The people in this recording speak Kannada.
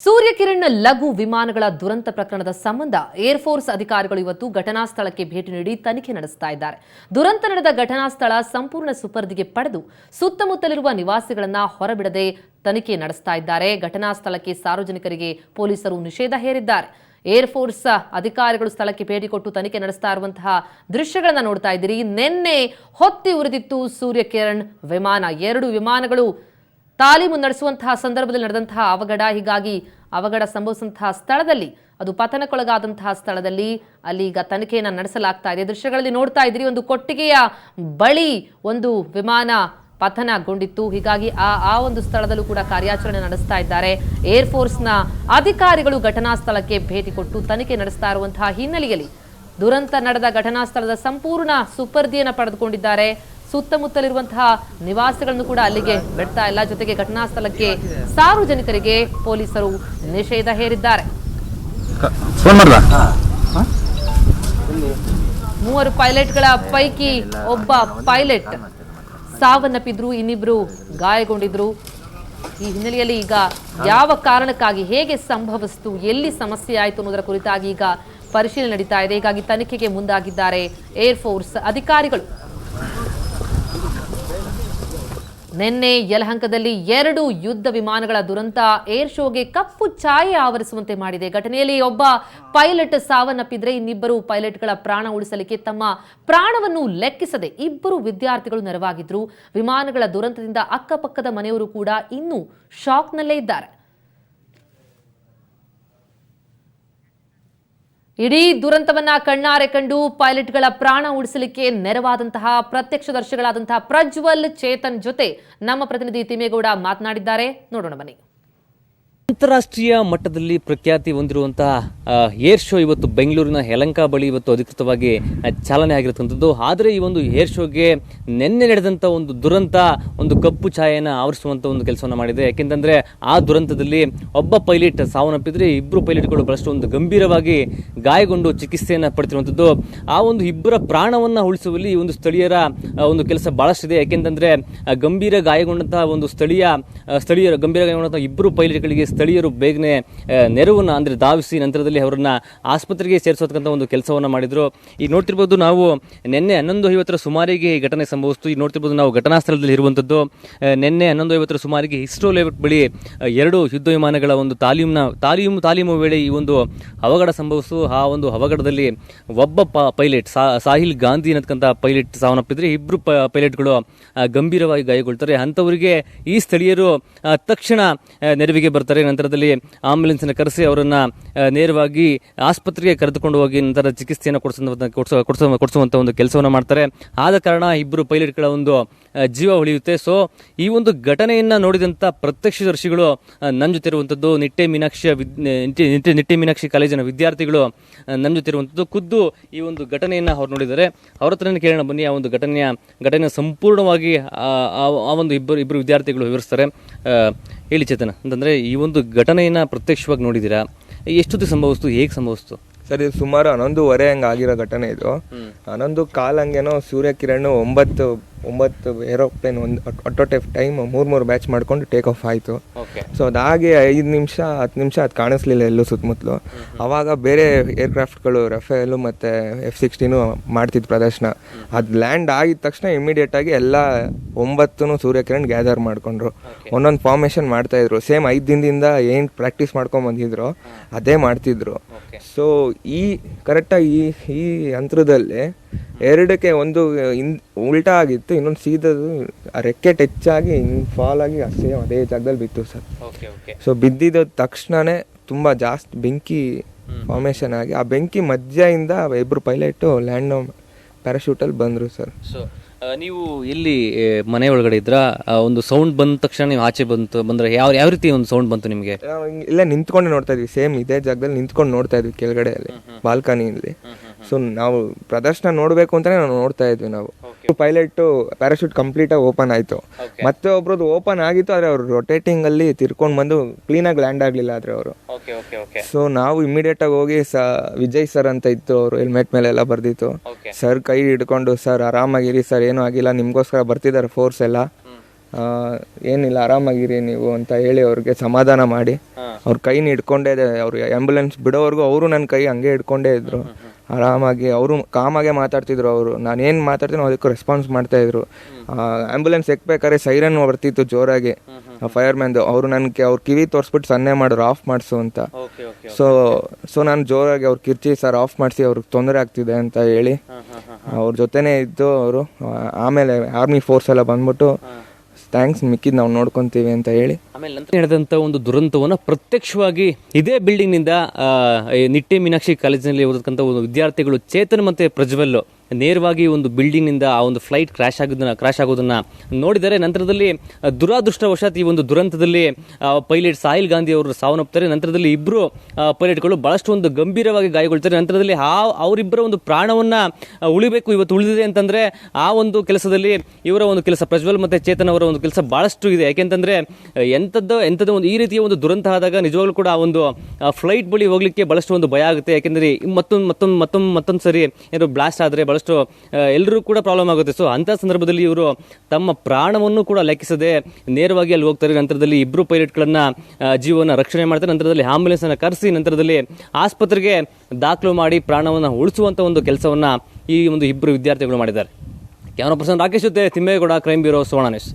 ಸೂರ್ಯಕಿರಣ್ ಲಘು ವಿಮಾನಗಳ ದುರಂತ ಪ್ರಕರಣದ ಸಂಬಂಧ ಏರ್ಫೋರ್ಸ್ ಅಧಿಕಾರಿಗಳು ಇವತ್ತು ಘಟನಾ ಸ್ಥಳಕ್ಕೆ ಭೇಟಿ ನೀಡಿ ತನಿಖೆ ನಡೆಸ್ತಾ ಇದ್ದಾರೆ. ದುರಂತ ನಡೆದ ಘಟನಾ ಸ್ಥಳ ಸಂಪೂರ್ಣ ಸುಪರ್ದಿಗೆ ಪಡೆದು ಸುತ್ತಮುತ್ತಲಿರುವ ನಿವಾಸಿಗಳನ್ನ ಹೊರಬಿಡದೆ ತನಿಖೆ ನಡೆಸ್ತಾ ಇದ್ದಾರೆ. ಘಟನಾ ಸ್ಥಳಕ್ಕೆ ಸಾರ್ವಜನಿಕರಿಗೆ ಪೊಲೀಸರು ನಿಷೇಧ ಹೇರಿದ್ದಾರೆ. ಏರ್ಫೋರ್ಸ್ ಅಧಿಕಾರಿಗಳು ಸ್ಥಳಕ್ಕೆ ಭೇಟಿ ಕೊಟ್ಟು ತನಿಖೆ ನಡೆಸ್ತಾ ಇರುವಂತಹ ದೃಶ್ಯಗಳನ್ನ ನೋಡ್ತಾ ಇದ್ದೀರಿ. ನಿನ್ನೆ ಹೊತ್ತಿ ಉರಿದಿತ್ತು ಸೂರ್ಯಕಿರಣ್ ವಿಮಾನ. 2 ವಿಮಾನಗಳು ತಾಲೀಮು ನಡೆಸುವಂತಹ ಸಂದರ್ಭದಲ್ಲಿ ನಡೆದಂತಹ ಅವಘಡ. ಹೀಗಾಗಿ ಅವಘಡ ಸಂಭವಿಸಿದಂತಹ ಸ್ಥಳದಲ್ಲಿ, ಅದು ಪತನಕ್ಕೊಳಗಾದಂತಹ ಸ್ಥಳದಲ್ಲಿ ಅಲ್ಲಿ ಈಗ ತನಿಖೆಯನ್ನು ನಡೆಸಲಾಗ್ತಾ ಇದೆ. ದೃಶ್ಯಗಳಲ್ಲಿ ನೋಡ್ತಾ ಇದ್ದೀರಿ, ಒಂದು ಕೊಟ್ಟಿಗೆಯ ಬಳಿ ಒಂದು ವಿಮಾನ ಪತನಗೊಂಡಿತ್ತು. ಹೀಗಾಗಿ ಆ ಒಂದು ಸ್ಥಳದಲ್ಲೂ ಕೂಡ ಕಾರ್ಯಾಚರಣೆ ನಡೆಸ್ತಾ ಇದ್ದಾರೆ. ಏರ್ಫೋರ್ಸ್ನ ಅಧಿಕಾರಿಗಳು ಘಟನಾ ಸ್ಥಳಕ್ಕೆ ಭೇಟಿ ಕೊಟ್ಟು ತನಿಖೆ ನಡೆಸ್ತಾ ಇರುವಂತಹ ಹಿನ್ನೆಲೆಯಲ್ಲಿ ದುರಂತ ನಡೆದ ಘಟನಾ ಸ್ಥಳದ ಸಂಪೂರ್ಣ ಸುಪರ್ದಿಯನ್ನು ಪಡೆದುಕೊಂಡಿದ್ದಾರೆ. ಸುತ್ತಮುತ್ತಲಿರುವಂತಹ ನಿವಾಸಿಗಳನ್ನು ಕೂಡ ಅಲ್ಲಿಗೆ ಬಿಡ್ತಾ ಇಲ್ಲ. ಜೊತೆಗೆ ಘಟನಾ ಸ್ಥಳಕ್ಕೆ ಸಾರ್ವಜನಿಕರಿಗೆ ಪೊಲೀಸರು ನಿಷೇಧ ಹೇರಿದ್ದಾರೆ. 3 ಪೈಲಟ್ಗಳ ಪೈಕಿ ಒಬ್ಬ ಪೈಲಟ್ ಸಾವನ್ನಪ್ಪಿದ್ರು, ಇನ್ನಿಬ್ರು ಗಾಯಗೊಂಡಿದ್ರು. ಈ ಹಿನ್ನೆಲೆಯಲ್ಲಿ ಈಗ ಯಾವ ಕಾರಣಕ್ಕಾಗಿ, ಹೇಗೆ ಸಂಭವಿಸಿತು, ಎಲ್ಲಿ ಸಮಸ್ಯೆ ಆಯಿತು ಅನ್ನೋದರ ಕುರಿತಾಗಿ ಈಗ ಪರಿಶೀಲನೆ ನಡೀತಾ ಇದೆ. ಹೀಗಾಗಿ ತನಿಖೆಗೆ ಮುಂದಾಗಿದ್ದಾರೆ ಏರ್ಫೋರ್ಸ್ ಅಧಿಕಾರಿಗಳು. ನಿನ್ನೆ ಯಲಹಂಕದಲ್ಲಿ 2 ಯುದ್ಧ ವಿಮಾನಗಳ ದುರಂತ ಏರ್ ಶೋಗೆ ಕಪ್ಪು ಛಾಯೆ ಆವರಿಸುವಂತೆ ಮಾಡಿದೆ. ಘಟನೆಯಲ್ಲಿ ಒಬ್ಬ ಪೈಲಟ್ ಸಾವನ್ನಪ್ಪಿದ್ರೆ ಇನ್ನಿಬ್ಬರು ಪೈಲಟ್ಗಳ ಪ್ರಾಣ ಉಳಿಸಲಿಕ್ಕೆ ತಮ್ಮ ಪ್ರಾಣವನ್ನು ಲೆಕ್ಕಿಸದೆ 2 ವಿದ್ಯಾರ್ಥಿಗಳು ನೆರವಾಗಿದ್ರು. ವಿಮಾನಗಳ ದುರಂತದಿಂದ ಅಕ್ಕಪಕ್ಕದ ಮನೆಯವರು ಕೂಡ ಇನ್ನೂ ಶಾಕ್ನಲ್ಲೇ ಇದ್ದಾರೆ. ಇಡೀ ದುರಂತವನ್ನ ಕಣ್ಣಾರೆ ಕಂಡು ಪೈಲಟ್ಗಳ ಪ್ರಾಣ ಉಳಿಸಲಿಕ್ಕೆ ನೆರವಾದಂತಹ ಪ್ರತ್ಯಕ್ಷದರ್ಶಿಗಳಾದಂತಹ ಪ್ರಜ್ವಲ್ ಚೇತನ್ ಜೊತೆ ನಮ್ಮ ಪ್ರತಿನಿಧಿ ತಿಮ್ಮೇಗೌಡ ಮಾತನಾಡಿದ್ದಾರೆ. ನೋಡೋಣ ಬನ್ನಿ. ಅಂತಾರಾಷ್ಟ್ರೀಯ ಮಟ್ಟದಲ್ಲಿ ಪ್ರಖ್ಯಾತಿ ಹೊಂದಿರುವಂತಹ ಏರ್ ಶೋ ಇವತ್ತು ಬೆಂಗಳೂರಿನ ಯಲಹಂಕ ಬಳಿ ಇವತ್ತು ಅಧಿಕೃತವಾಗಿ ಚಾಲನೆ ಆಗಿರತಕ್ಕಂಥದ್ದು. ಆದರೆ ಈ ಒಂದು ಏರ್ ಶೋಗೆ ನಿನ್ನೆ ನಡೆದಂಥ ಒಂದು ದುರಂತ ಒಂದು ಕಪ್ಪು ಛಾಯೆಯನ್ನು ಆವರಿಸುವಂಥ ಒಂದು ಕೆಲಸವನ್ನು ಮಾಡಿದೆ. ಯಾಕೆಂತಂದರೆ ಆ ದುರಂತದಲ್ಲಿ ಒಬ್ಬ ಪೈಲಟ್ ಸಾವನ್ನಪ್ಪಿದ್ರೆ 2 ಪೈಲಟ್ಗಳು ಬಹಳಷ್ಟು ಒಂದು ಗಂಭೀರವಾಗಿ ಗಾಯಗೊಂಡು ಚಿಕಿತ್ಸೆಯನ್ನು ಪಡೆದಿರುವಂಥದ್ದು. ಆ ಒಂದು 2 ಪ್ರಾಣವನ್ನು ಉಳಿಸುವಲ್ಲಿ ಒಂದು ಸ್ಥಳೀಯರ ಒಂದು ಕೆಲಸ ಬಹಳಷ್ಟಿದೆ. ಯಾಕೆಂತಂದರೆ ಗಂಭೀರ ಗಾಯಗೊಂಡಂತಹ ಒಂದು ಸ್ಥಳೀಯರ ಗಂಭೀರ ಗಾಯಗೊಂಡಂತಹ 2 ಪೈಲಟ್ಗಳಿಗೆ ಸ್ಥಳೀಯರು ಬೇಗನೆ ನೆರವನ್ನು ಅಂದರೆ ಧಾವಿಸಿ ನಂತರದಲ್ಲಿ ಅವರನ್ನ ಆಸ್ಪತ್ರೆಗೆ ಸೇರಿಸತಕ್ಕಂಥ ಒಂದು ಕೆಲಸವನ್ನು ಮಾಡಿದ್ರು. ಈಗ ನೋಡ್ತಿರ್ಬೋದು, ನಾವು ನಿನ್ನೆ 11:50 ಸುಮಾರಿಗೆ ಈ ಘಟನೆ ಸಂಭವಿಸಿತು. ಈಗ ನೋಡ್ತಿರ್ಬೋದು, ನಾವು ಘಟನಾ ಸ್ಥಳದಲ್ಲಿ ಇರುವಂಥದ್ದು. ನಿನ್ನೆ 11:50 ಸುಮಾರಿಗೆ ಇಸ್ರೋ ಲೇಔಟ್ ಬಳಿ 2 ಯುದ್ಧ ವಿಮಾನಗಳ ಒಂದು ತಾಲೀಮು ವೇಳೆ ಈ ಒಂದು ಅವಘಡ ಸಂಭವಿಸಿತು. ಆ ಒಂದು ಅವಘಡದಲ್ಲಿ ಒಬ್ಬ ಪೈಲಟ್ ಸಾಹಿಲ್ ಗಾಂಧಿ ಅನ್ನತಕ್ಕಂಥ ಪೈಲಟ್ ಸಾವನ್ನಪ್ಪಿದ್ರೆ 2 ಪೈಲಟ್ಗಳು ಗಂಭೀರವಾಗಿ ಗಾಯಗೊಳ್ತಾರೆ. ಅಂಥವರಿಗೆ ಈ ಸ್ಥಳೀಯರು ತಕ್ಷಣ ನೆರವಿಗೆ ಬರ್ತಾರೆ. ನಂತರದಲ್ಲಿ ಆಂಬ್ಯುಲೆನ್ಸ್ನ ಕರೆಸಿ ಅವರನ್ನ ನೇರವಾಗಿ ಆಸ್ಪತ್ರೆಗೆ ಕರೆದುಕೊಂಡು ಹೋಗಿ ನಂತರ ಚಿಕಿತ್ಸೆಯನ್ನು ಕೊಡಿಸುವಂತ ಒಂದು ಕೆಲಸವನ್ನು ಮಾಡ್ತಾರೆ. ಆದ ಕಾರಣ 2 ಪೈಲಟ್ಗಳ ಒಂದು ಜೀವ ಉಳಿಯುತ್ತೆ. ಸೊ ಈ ಒಂದು ಘಟನೆಯನ್ನ ನೋಡಿದಂತ ಪ್ರತ್ಯಕ್ಷದರ್ಶಿಗಳು ನನ್ನ ಜೊತೆ ಇರುವಂತದ್ದು ನಿಟ್ಟೆ ಮೀನಾಕ್ಷಿ ಕಾಲೇಜಿನ ವಿದ್ಯಾರ್ಥಿಗಳು ನನ್ನ ಜೊತೆ ಇರುವಂತದ್ದು. ಖುದ್ದು ಈ ಒಂದು ಘಟನೆಯನ್ನ ಅವ್ರು ನೋಡಿದ್ದಾರೆ. ಅವ್ರ ಹತ್ರನೇ ಕೇಳೋಣ ಬನ್ನಿ. ಆ ಒಂದು ಘಟನೆ ಸಂಪೂರ್ಣವಾಗಿ ಆ ಒಂದು ಇಬ್ಬರು ವಿದ್ಯಾರ್ಥಿಗಳು ವಿವರಿಸ್ತಾರೆ. ಹೇಳಿ ಚೇತನ, ಅಂತಂದ್ರೆ ಈ ಒಂದು ಘಟನೆಯನ್ನ ಪ್ರತ್ಯಕ್ಷವಾಗಿ ನೋಡಿದ್ದೀರಾ? ಎಷ್ಟೊತ್ತು ಸಂಭವಿಸ್ತು, ಹೇಗೆ ಸಂಭವಿಸ್ತು? ಸರ್, ಇದು ಸುಮಾರು 11:15 ಹಂಗೆ ಆಗಿರೋ ಘಟನೆ ಇದು. 11:15 ಹಂಗೇನೋ Suryakiran 9 aeroplane at time 3 batch ಮಾಡ್ಕೊಂಡು ಟೇಕ್ ಆಫ್ ಆಯಿತು. ಸೊ ಅದಾಗೆ 5 ನಿಮಿಷ 10 ನಿಮಿಷ ಅದು ಕಾಣಿಸ್ಲಿಲ್ಲ ಎಲ್ಲೂ ಸುತ್ತಮುತ್ತಲು. ಆವಾಗ ಬೇರೆ ಏರ್ಕ್ರಾಫ್ಟ್ಗಳು ರಫೇಲು ಮತ್ತು F-16 ಮಾಡ್ತಿದ್ದು ಪ್ರದರ್ಶನ. ಅದು ಲ್ಯಾಂಡ್ ಆಗಿದ ತಕ್ಷಣ ಇಮಿಡಿಯೇಟಾಗಿ ಎಲ್ಲ 9 ಸೂರ್ಯಕಿರಣ್ ಗ್ಯಾದರ್ ಮಾಡಿಕೊಂಡ್ರು. ಒಂದೊಂದು ಫಾರ್ಮೇಷನ್ ಮಾಡ್ತಾಯಿದ್ರು. ಸೇಮ್ 5 ದಿನದಿಂದ ಏನು ಪ್ರಾಕ್ಟೀಸ್ ಮಾಡ್ಕೊಂಡು ಬಂದಿದ್ರು ಅದೇ ಮಾಡ್ತಿದ್ರು. ಸೊ ಈ ಕರೆಕ್ಟಾಗಿ ಈ ಯಂತ್ರದಲ್ಲಿ 2ಕ್ಕೆ ಒಂದು ಉಲ್ಟಾ ಆಗಿತ್ತು, ಇನ್ನೊಂದು ಸೀದದು ರೆಕ್ಕೆ ಟಚ್ ಆಗಿ ಫಾಲ್ ಆಗಿ ಸೇಮ್ ಅದೇ ಜಾಗದಲ್ಲಿ ಬಿತ್ತು ಸರ್. ಸೊ ಬಿದ್ದಿದ್ದ ತಕ್ಷಣನೇ ತುಂಬ ಜಾಸ್ತಿ ಬೆಂಕಿ ಫಾರ್ಮೇಷನ್ ಆಗಿ ಆ ಬೆಂಕಿ ಮಧ್ಯದಿಂದ 2 ಪೈಲಟು ಲ್ಯಾಂಡ್ ಪ್ಯಾರಾಶೂಟಲ್ಲಿ ಬಂದರು ಸರ್. ನೀವು ಎಲ್ಲಿ ಮನೆ ಒಳಗಡೆ ಇದ್ರ? ಒಂದು ಸೌಂಡ್ ಬಂದ ತಕ್ಷಣ ನೀವು ಆಚೆ ಬಂದ್ರೆ ಯಾವ ರೀತಿ ಒಂದು ಸೌಂಡ್ ಬಂತು ನಿಮಗೆ? ಇಲ್ಲ, ನಿಂತ್ಕೊಂಡು ನೋಡ್ತಾ ಇದ್ವಿ. ಸೇಮ್ ಇದೇ ಜಾಗದಲ್ಲಿ ನಿಂತ್ಕೊಂಡು ನೋಡ್ತಾ ಇದ್ವಿ ಕೆಳಗಡೆಯಲ್ಲಿ ಬಾಲ್ಕನಿಯಲ್ಲಿ. ಸೊ ನಾವು ಪ್ರದರ್ಶನ ನೋಡಬೇಕು ಅಂತಾನೆ ನಾವು ನೋಡ್ತಾ ಇದ್ವಿ. ನಾವು ಪೈಲಟ್ ಪ್ಯಾರಾಶೂಟ್ ಕಂಪ್ಲೀಟ್ ಆಗಿ ಓಪನ್ ಆಯ್ತು. ಮತ್ತೆ ಒಬ್ರದ್ದು ಓಪನ್ ಆಗಿತ್ತು, ಆದ್ರೆ ಅವ್ರು ರೊಟೇಟಿಂಗ್ ಅಲ್ಲಿ ತಿರ್ಕೊಂಡು ಬಂದು ಕ್ಲೀನ್ ಆಗಿ ಲ್ಯಾಂಡ್ ಆಗ್ಲಿಲ್ಲ. ಆದ್ರೆ ಅವರು ಸೊ ನಾವು ಇಮಿಡಿಯೇಟ್ ಆಗಿ ಹೋಗಿ ವಿಜಯ್ ಸರ್ ಅಂತ ಇತ್ತು, ಅವರು ಹೆಲ್ಮೆಟ್ ಮೇಲೆ ಎಲ್ಲ ಬರ್ದಿತ್ತು. ಸರ್ ಕೈ ಹಿಡ್ಕೊಂಡು, ಸರ್ ಆರಾಮಾಗಿರಿ ಸರ್, ಏನೂ ಆಗಿಲ್ಲ, ನಿಮ್ಗೋಸ್ಕರ ಬರ್ತಿದ್ದಾರೆ ಫೋರ್ಸ್ ಎಲ್ಲ ಏನಿಲ್ಲ ಆರಾಮಾಗಿರಿ ನೀವು ಅಂತ ಹೇಳಿ ಅವ್ರಿಗೆ ಸಮಾಧಾನ ಮಾಡಿ ಅವ್ರ ಕೈನ ಹಿಡ್ಕೊಂಡೇ ಅವ್ರು ಆ್ಯಂಬುಲೆನ್ಸ್ ಬಿಡೋವರೆಗೂ ಅವರು ನನ್ನ ಕೈ ಹಂಗೆ ಹಿಡ್ಕೊಂಡೇ ಇದ್ರು. ಆರಾಮಾಗಿ ಅವರು ಕಾಮಾಗೆ ಮಾತಾಡ್ತಿದ್ರು. ಅವರು ನಾನೇನು ಮಾತಾಡ್ತೀನಿ ಅದಕ್ಕೂ ರೆಸ್ಪಾನ್ಸ್ ಮಾಡ್ತಾಯಿದ್ರು. ಆ್ಯಂಬುಲೆನ್ಸ್ ಎಕ್ಬೇಕಾದ್ರೆ ಸೈರನ್ ಬರ್ತಿತ್ತು ಜೋರಾಗಿ ಫೈರ್ಮ್ಯಾನ್ದು. ಅವರು ನನಗೆ ಅವ್ರ ಕಿವಿ ತೋರಿಸ್ಬಿಟ್ಟು ಸನ್ನೆ ಮಾಡೋರು ಆಫ್ ಮಾಡಿಸು ಅಂತ. ಸೊ ನಾನು ಜೋರಾಗಿ ಅವ್ರು ಕಿರ್ಚಿ ಸರ್ ಆಫ್ ಮಾಡಿಸಿ ಅವ್ರಿಗೆ ತೊಂದರೆ ಆಗ್ತಿದೆ ಅಂತ ಹೇಳಿ ಅವ್ರ ಜೊತೆನೇ ಇದ್ದು ಅವರು. ಆಮೇಲೆ ಆರ್ಮಿ ಫೋರ್ಸ್ ಎಲ್ಲ ಬಂದ್ಬಿಟ್ಟು ಥ್ಯಾಂಕ್ಸ್ ಮಿಕ್ಕಿದ್ ನಾವು ನೋಡ್ಕೊತೀವಿ ಅಂತ ಹೇಳಿ ಆಮೇಲೆ ನಂತರ ನಡೆದಂಥ ಒಂದು ದುರಂತವನ್ನು ಪ್ರತ್ಯಕ್ಷವಾಗಿ ಇದೇ ಬಿಲ್ಡಿಂಗ್ನಿಂದ ನಿಟ್ಟೆ ಮೀನಾಕ್ಷಿ ಕಾಲೇಜಿನಲ್ಲಿ ಓದತಕ್ಕಂಥ ಒಂದು ವಿದ್ಯಾರ್ಥಿಗಳು ಚೇತನ್ ಮತ್ತು ಪ್ರಜ್ವಲ್ ನೇರವಾಗಿ ಒಂದು ಬಿಲ್ಡಿಂಗ್ನಿಂದ ಆ ಒಂದು ಫ್ಲೈಟ್ ಕ್ರಾಶ್ ಆಗೋದನ್ನ ನೋಡಿದರೆ ನಂತರದಲ್ಲಿ ದುರಾದೃಷ್ಟವಶಾತ್ ಈ ಒಂದು ದುರಂತದಲ್ಲಿ ಪೈಲಟ್ ಸಾಹಿಲ್ ಗಾಂಧಿ ಅವರು ಸಾವನ್ನಪ್ಪುತ್ತಾರೆ. ನಂತರದಲ್ಲಿ ಇಬ್ಬರು ಪೈಲಟ್ಗಳು ಬಹಳಷ್ಟು ಒಂದು ಗಂಭೀರವಾಗಿ ಗಾಯಗೊಳ್ತಾರೆ. ನಂತರದಲ್ಲಿ ಅವರಿಬ್ಬರ ಒಂದು ಪ್ರಾಣವನ್ನು ಉಳಿಬೇಕು ಇವತ್ತು ಉಳಿದಿದೆ ಅಂತಂದರೆ ಆ ಒಂದು ಕೆಲಸದಲ್ಲಿ ಇವರ ಒಂದು ಕೆಲಸ ಪ್ರಜ್ವಲ್ ಮತ್ತು ಚೇತನ್ ಅವರ ಒಂದು ಕೆಲಸ ಭಾಳಷ್ಟು ಇದೆ. ಯಾಕೆಂತಂದರೆ ಎಂಥದ್ದು ಒಂದು ಈ ರೀತಿಯ ಒಂದು ದುರಂತ ಆದಾಗ ನಿಜವಾಗ್ಲೂ ಕೂಡ ಆ ಒಂದು ಫ್ಲೈಟ್ ಬಳಿ ಹೋಗ್ಲಿಕ್ಕೆ ಬಹಳಷ್ಟು ಒಂದು ಭಯ ಆಗುತ್ತೆ. ಯಾಕೆಂದರೆ ಮತ್ತೊಂದು ಸರಿ ಏನಾದ್ರು ಬ್ಲಾಸ್ಟ್ ಆದರೆ ಎಲ್ಲರೂ ಕೂಡ ಪ್ರಾಬ್ಲಮ್ ಆಗುತ್ತೆ. ಸೊ ಅಂಥ ಸಂದರ್ಭದಲ್ಲಿ ಇವರು ತಮ್ಮ ಪ್ರಾಣವನ್ನು ಕೂಡ ಲೆಕ್ಕಿಸದೆ ನೇರವಾಗಿ ಅಲ್ಲಿ ಹೋಗ್ತಾರೆ. ನಂತರದಲ್ಲಿ ಇಬ್ಬರು ಪೈಲಟ್ಗಳನ್ನ ಜೀವನ ರಕ್ಷಣೆ ಮಾಡ್ತಾರೆ. ನಂತರದಲ್ಲಿ ಆಂಬುಲೆನ್ಸ್ ಅನ್ನು ಕರೆಸಿ ನಂತರದಲ್ಲಿ ಆಸ್ಪತ್ರೆಗೆ ದಾಖಲು ಮಾಡಿ ಪ್ರಾಣವನ್ನು ಉಳಿಸುವಂತ ಒಂದು ಕೆಲಸವನ್ನ ಈ ಒಂದು ಇಬ್ಬರು ವಿದ್ಯಾರ್ಥಿಗಳು ಮಾಡಿದ್ದಾರೆ. ಕ್ಯಾಮರಾ ಪರ್ಸನ್ ರಾಕೇಶ್ ಜೊತೆ ತಿಮ್ಮೇಗೌಡ, ಕ್ರೈಮ್ ಬ್ಯೂರೋ, ಸುವರ್ಣ ನ್ಯೂಸ್.